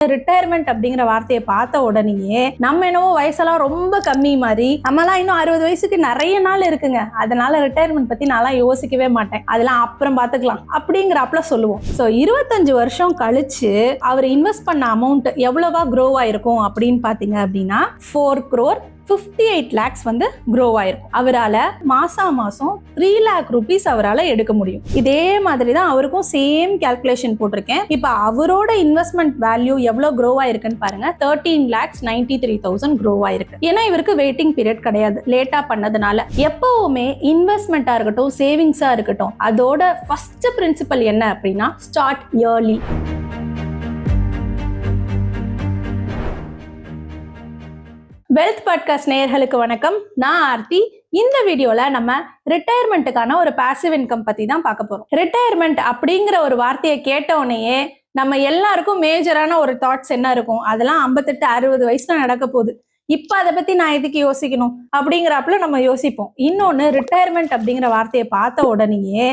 Retirement அப்படிங்கிற வார்த்தையை பார்த்த உடனேயே நம்ம என்னவோ வயசெல்லாம் ரொம்ப கம்மி மாதிரி நம்மலாம் இன்னும் 60 வயசுக்கு நிறைய நாள் இருக்குங்க, அதனால ரிட்டையர்மெண்ட் பத்தி நான் யோசிக்கவே மாட்டேன், அதெல்லாம் அப்புறம் பாத்துக்கலாம் அப்படிங்கிறப்பல சொல்லுவோம். ஸோ 25 வருஷம் கழிச்சு அவர் இன்வெஸ்ட் பண்ண அமௌண்ட் எவ்வளவா க்ரோ ஆயிருக்கும் அப்படின்னு பாத்தீங்க அப்படின்னா 4 crore 58 lakhs வந்து க்ரோ ஆயிருக்கும். அவரால் மாசம் 3 lakh rupees அவரால் எடுக்க முடியும். இதே மாதிரி தான் அவருக்கும் சேம் கால்குலேஷன் போட்டிருக்கேன். இப்போ அவரோட இன்வெஸ்ட்மெண்ட் வேல்யூ எவ்வளவு க்ரோ ஆயிருக்குன்னு பாருங்க. 13,93,000 க்ரோ ஆயிருக்கு. ஏன்னா இவருக்கு வெயிட்டிங் பீரியட் கிடையாது, லேட்டா பண்ணதுனால. எப்பவுமே இன்வெஸ்ட்மெண்டா இருக்கட்டும் சேவிங்ஸா இருக்கட்டும், அதோட ஃபர்ஸ்ட் பிரின்சிபல் என்ன அப்படின்னா ஸ்டார்ட் இயர்லி. வெல்த் பாட்காஸ்ட் நேயர்களுக்கு வணக்கம். நான் ஆர்த்தி. இந்த வீடியோல நம்ம ரிட்டையர்மெண்ட்டுக்கான ஒரு பாசிவ் இன்கம் பத்தி தான் பார்க்க போறோம். ரிட்டையர்மெண்ட் அப்படிங்கிற ஒரு வார்த்தையை கேட்ட உடனேயே நம்ம எல்லாருக்கும் மேஜரான ஒரு தாட்ஸ் என்ன இருக்கும், அதெல்லாம் 58-60 வயசுல நடக்க போகுது, இப்ப அதை பத்தி நான் எதுக்கு யோசிக்கணும் அப்படிங்கிறப்பல நம்ம யோசிப்போம். இன்னொன்னு, ரிட்டையர்மெண்ட் அப்படிங்கிற வார்த்தையை பார்த்த உடனேயே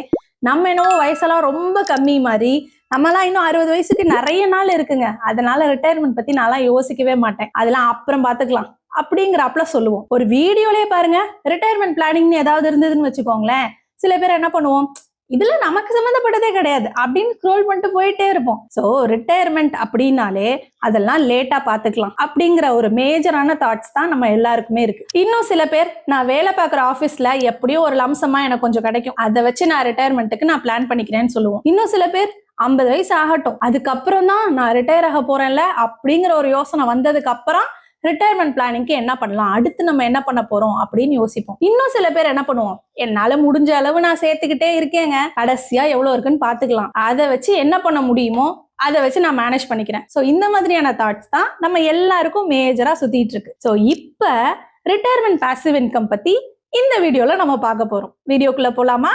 நம்ம என்னவோ வயசெல்லாம் ரொம்ப கம்மி மாதிரி நம்மலாம் இன்னும் 60 வயசுக்கு நிறைய நாள் இருக்குங்க, அதனால ரிட்டையர்மெண்ட் பத்தி நான் யோசிக்கவே மாட்டேன், அதெல்லாம் அப்புறம் பாத்துக்கலாம் அப்படிங்கிறப்பல சொல்லுவோம். ஒரு வீடியோலயே பாருங்க, ரிட்டையர்மெண்ட் பிளானிங்னு ஏதாவது இருந்ததுன்னு வச்சுக்கோங்களேன், சில பேர் என்ன பண்ணுவோம், இதுல நமக்கு சம்மந்தப்பட்டதே கிடையாது அப்படின்னு ஸ்க்ரோல் பண்ணிட்டு போயிட்டே இருப்போம். சோ ரிட்டையர்மெண்ட் அப்படின்னாலே அதெல்லாம் லேட்டா பாத்துக்கலாம் அப்படிங்கிற ஒரு மேஜரான தாட்ஸ் தான் நம்ம எல்லாருக்குமே இருக்கு. இன்னும் சில பேர், நான் வேலை பார்க்குற ஆஃபீஸ்ல எப்படியோ ஒரு லம்சமா எனக்கு கொஞ்சம் கிடைக்கும், அதை வச்சு நான் ரிட்டையர்மெண்ட்டுக்கு நான் பிளான் பண்ணிக்கிறேன்னு சொல்லுவோம். இன்னும் சில பேர் 50 வயசு ஆகட்டும், அதுக்கப்புறம் தான் நான் ரிட்டையர் ஆக போறேன்ல அப்படிங்கிற ஒரு யோசனை வந்ததுக்கு அப்புறம் ரிட்டையர்மெண்ட் பிளானிங்க்கு என்ன பண்ணலாம், அடுத்து நம்ம என்ன பண்ண போறோம் அப்படின்னு யோசிப்போம். இன்னும் சில பேர் என்ன பண்ணுவோம், என்னால முடிஞ்ச அளவு நான் சேர்த்துக்கிட்டே இருக்கேங்க, கடைசியா எவ்வளவு இருக்குன்னு பாத்துக்கலாம், அதை வச்சு என்ன பண்ண முடியுமோ அதை வச்சு நான் மேனேஜ் பண்ணிக்கிறேன். ஸோ இந்த மாதிரியான தாட்ஸ் தான் நம்ம எல்லாருக்கும் மேஜரா சுத்திட்டு இருக்கு. ஸோ இப்ப ரிட்டையர்மெண்ட் பாசிவ் இன்கம் பத்தி இந்த வீடியோல நம்ம பார்க்க போறோம். வீடியோக்குள்ள போலாமா?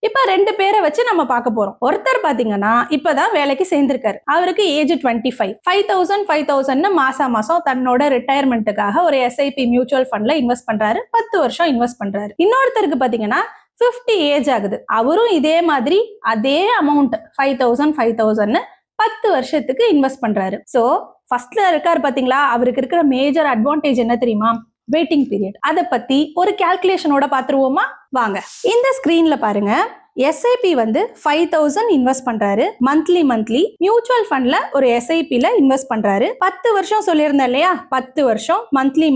இப்ப 2 பேரை வச்சு நம்ம பார்க்க போறோம். ஒருத்தர் பாத்தீங்கன்னா இப்பதான் வேலைக்கு சேர்ந்திருக்காரு, அவருக்கு ஏஜ் 25. 5,000 மாசம் தன்னோட ரிட்டையர்மெண்ட்டுக்காக ஒரு SIP மியூச்சுவல் ஃபண்ட்ல இன்வெஸ்ட் பண்றாரு, 10 வருஷம் இன்வெஸ்ட் பண்றாரு. இன்னொருத்தருக்கு பாத்தீங்கன்னா 50 ஏஜ் ஆகுது, அவரும் இதே மாதிரி அதே அமௌண்ட் 5,000 10 வருஷத்துக்கு இன்வெஸ்ட் பண்றாரு. சோ ஃபர்ஸ்ட்ல இருக்காரு பாத்தீங்களா, அவருக்கு இருக்கிற மேஜர் அட்வான்டேஜ் என்ன தெரியுமா, வெயிட்டிங் பீரியட். அதை பத்தி ஒரு கால்குலேஷனோட பாத்துருவோமா? வாங்க. இந்த ஸ்கிரீன்ல பாருங்க, SIP வந்து 5,000 இன்வெஸ்ட் பண்றாரு, மந்த்லி மியூச்சுவல் ஃபண்ட்ல ஒரு SIPல இன்வெஸ்ட் பண்றாரு. 10 வருஷம் சொல்லியிருந்தேன் இல்லையா, 10 வருஷம் மந்த்லி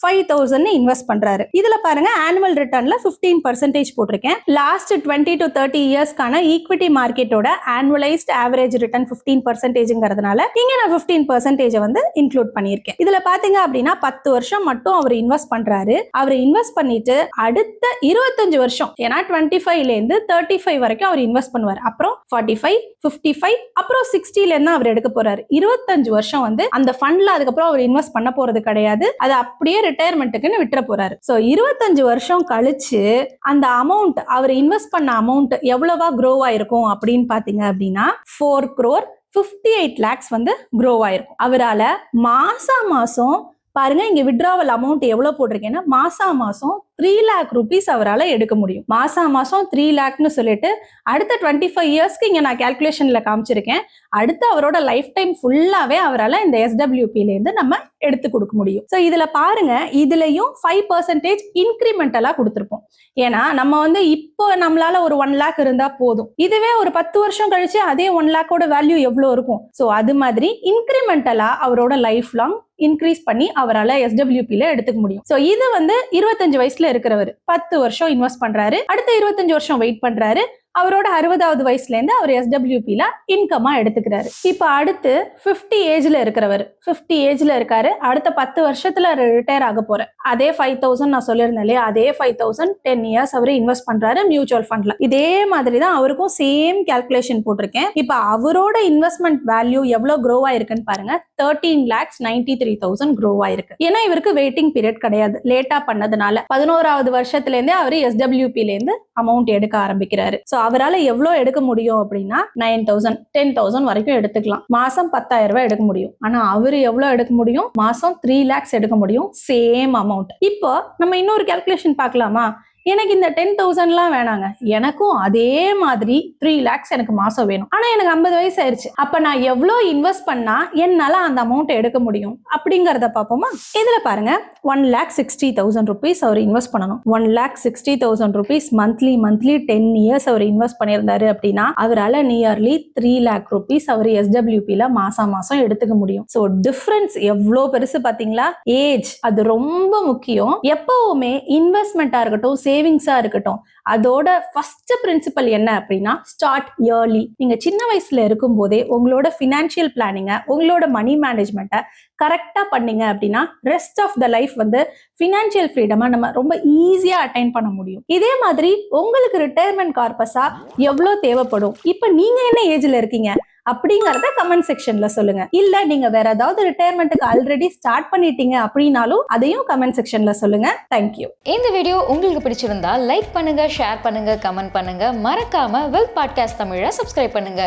5,000 இன்வெஸ்ட் பண்றாரு. இதுல பாருங்க, ஆனுவல் ரிட்டர்ன்ல 15% போட்டிருக்கேன். லாஸ்ட் 20 to 30 இயர்ஸ்க்கான ஈக்விட்டி மார்க்கெட்டோட ஆனுவலைஸ்ட் ஆவரேஜ் ரிட்டர்ன் 15%ங்கிறதுனால இங்க நான் 15% வந்து இன்க்ளூட் பண்ணியிருக்கேன். இதுல பாத்தீங்க அப்படின்னா 10 வருஷம் மட்டும் அவர் இன்வெஸ்ட் பண்றாரு. அவர் இன்வெஸ்ட் பண்ணிட்டு அடுத்த 25 வருஷம், ஏன்னா 25ல இருந்து 35 வரைக்கும் அவர் இன்வெஸ்ட் பண்ணுவார். அப்புறம் 45, 55, அப்புறம் 60ல இருந்து அவர் எடுக்க போறாரு. 25 வருஷம் வந்து அந்த ஃபண்ட்ல அதுக்கப்புறம் அவர் இன்வெஸ்ட் பண்ண போறது கிடையாது, அது அப்படியே ரிட்டையர்மெண்ட்டுக்குன்னு விட்டுற போறாரு. சோ 25 வருஷம் கழிச்சு அந்த அமௌண்ட், அவர் இன்வெஸ்ட் பண்ண அமௌண்ட் எவ்வளவா க்ரோ ஆயிருக்கும் அப்படின்னு பாத்தீங்க அப்படின்னா 4 crore 58 lakhs வந்து க்ரோ ஆயிருக்கும். அவரால மாசம் பாருங்க, இங்க வித்ட்ராவல் அமௌண்ட் எவ்வளவு போட்டிருக்கேன்னா மாசம் 3 lakh rupees அவரால் எடுக்க முடியும். மாசம் 3 lakhன்னு சொல்லிட்டு அடுத்த 25 இயர்ஸ்க்கு இங்க நான் கால்குலேஷன்ல காமிச்சிருக்கேன். அடுத்து அவரோட லைஃப் டைம் ஃபுல்லாவே அவரால் இந்த SWPல இருந்து நம்ம எடுத்து கொடுக்க முடியும். ஸோ இதுல பாருங்க, இதுலயும் 5% இன்கிரிமெண்டலா கொடுத்துருப்போம். ஏன்னா நம்ம வந்து இப்போ நம்மளால ஒரு 1 lakh இருந்தா போதும், இதுவே ஒரு 10 வருஷம் கழிச்சு அதே 1 lakhோட வேல்யூ எவ்வளவு இருக்கும். ஸோ அது மாதிரி இன்கிரிமெண்டலா அவரோட லைஃப் லாங் இன்க்ரீஸ் பண்ணி அவரால் SWPல எடுத்துக்க முடியும். ஸோ இது வந்து 25 வயசுல இருக்கிறவர் 10 வருஷம் இன்வெஸ்ட் பண்றாரு, அடுத்த 25 வருஷம் வெயிட் பண்றாரு, அவரோட 60வது வயசுல இருந்து அவர் SWPல இன்கமா எடுத்துக்கிறாரு. இப்ப அடுத்து 50 ஏஜ்ல இருக்கிறவர், 50 ஏஜ்ல இருக்காரு, அடுத்த 10 வருஷத்துல ரிட்டையர் ஆக போற அதே 5,000 நான் சொல்லியிருந்தேன் இல்லையா, அதே 5,000 10 இயர்ஸ் அவர் இன்வெஸ்ட் பண்றாரு மியூச்சுவல் ஃபண்ட்ல. இதே மாதிரி தான் அவருக்கும் சேம் கால்குலேஷன் போட்டிருக்கேன். இப்ப அவரோட இன்வெஸ்ட்மெண்ட் வேல்யூ எவ்வளவு க்ரோ ஆயிருக்குன்னு பாருங்க. 13,93,000 க்ரோ ஆயிருக்கு. ஏன்னா இவருக்கு வெயிட்டிங் பீரியட் கிடையாது, லேட்டா பண்ணதுனால 11வது வருஷத்துல இருந்தே அவர் SWPல இருந்து அமௌண்ட் எடுக்க ஆரம்பிக்கிறாரு. சோ அவரால் எவ்வளவு எடுக்க முடியும் அப்படின்னா 9,000 10,000 வரைக்கும் எடுத்துக்கலாம். மாசம் 10,000 ரூபாய் எடுக்க முடியும். ஆனா அவரு எவ்வளவு எடுக்க முடியும், மாசம் 3 lakhs எடுக்க முடியும், சேம் அமௌண்ட். இப்போ நம்ம இன்னொரு கால்குலேஷன் பார்க்கலாமா? எனக்கு இந்த 10,000லாம் வேணாங்க, எனக்கும் அதே மாதிரி 3 lakhs எனக்கு மாசம் வேணும், ஆனா எனக்கு 50 வயசு ஆயிருச்சு, அப்ப நான் எவ்வளவு இன்வெஸ்ட் பண்ணா என்னால அந்த அமௌண்ட் எடுக்க முடியும் அப்படிங்கறத பாப்போமா. இதுல பாருங்க, 1,60,000 rupees அவர் இன்வெஸ்ட் பண்ணணும். 1,60,000 rupees மந்த்லி 10 years அவர் இன்வெஸ்ட் பண்ணியிருந்தாரு அப்படின்னா அவரால் நியர்லி 3 lakh rupees அவர் SWP ல மாசம் எடுத்துக்க முடியும். ஸோ டிஃபரன்ஸ் எவ்வளோ பெருசு பாத்தீங்களா. ஏஜ் அது ரொம்ப முக்கியம். எப்பவுமே இன்வெஸ்ட்மெண்டா இருக்கட்டும், சேவிங்ஸா இருக்கட்டும், அதோட ஃபர்ஸ்ட் பிரின்சிபல் என்ன அப்படின்னா ஸ்டார்ட் இயர்லி. நீங்க சின்ன வயசுல இருக்கும் போதே உங்களோட ஃபினான்ஷியல் பிளானிங்க, உங்களோட மணி மேனேஜ்மெண்ட்டை கரெக்டா பண்ணீங்க அப்படின்னா ரெஸ்ட் ஆஃப் த லைஃப் வந்து ஃபினான்ஷியல் ஃப்ரீடமா நம்ம ரொம்ப ஈஸியா அட்டைன் பண்ண முடியும். இதே மாதிரி உங்களுக்கு ரிட்டையர்மெண்ட் கார்பஸா எவ்வளோ தேவைப்படும், இப்ப நீங்க என்ன ஏஜ்ல இருக்கீங்க அப்படிங்கறத கமெண்ட் செக்ஷன்ல சொல்லுங்க. இல்ல நீங்க வேற ஏதாவது ரிட்டையர்மெண்ட்டுக்கு ஆல்ரெடி ஸ்டார்ட் பண்ணிட்டீங்க அப்படின்னாலும் அதையும் கமெண்ட் செக்ஷன்ல சொல்லுங்க. தேங்க்யூ. இந்த வீடியோ உங்களுக்கு பிடிச்சிருந்தா லைக் பண்ணுங்க, ஷேர் பண்ணுங்க, கமெண்ட் பண்ணுங்க. மறக்காம வெல்த் பாட்காஸ்ட் தமிழை சப்ஸ்கிரைப் பண்ணுங்க.